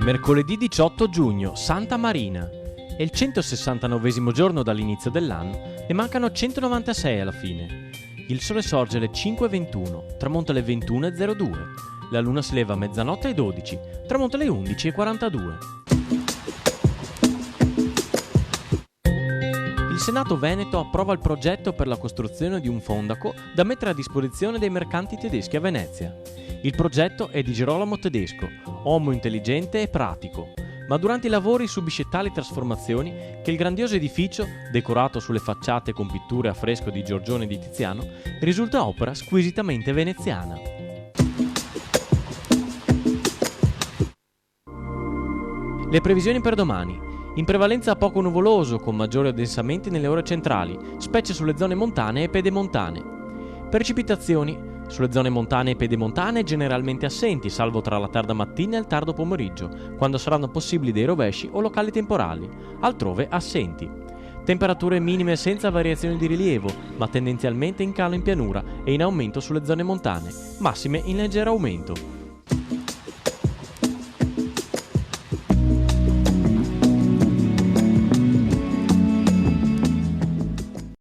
Mercoledì 18 giugno, Santa Marina. È il 169° giorno dall'inizio dell'anno e mancano 196 alla fine. Il sole sorge alle 5:21, tramonta alle 21:02. La luna si leva a mezzanotte e 12, tramonta alle 11:42. Il Senato Veneto approva il progetto per la costruzione di un fondaco da mettere a disposizione dei mercanti tedeschi a Venezia. Il progetto è di Girolamo Tedesco, uomo intelligente e pratico, ma durante i lavori subisce tali trasformazioni che il grandioso edificio, decorato sulle facciate con pitture a fresco di Giorgione e di Tiziano, risulta opera squisitamente veneziana. Le previsioni per domani. In prevalenza poco nuvoloso, con maggiori addensamenti nelle ore centrali, specie sulle zone montane e pedemontane. Precipitazioni. Sulle zone montane e pedemontane generalmente assenti, salvo tra la tarda mattina e il tardo pomeriggio, quando saranno possibili dei rovesci o locali temporali, altrove assenti. Temperature minime senza variazioni di rilievo, ma tendenzialmente in calo in pianura e in aumento sulle zone montane, massime in leggero aumento.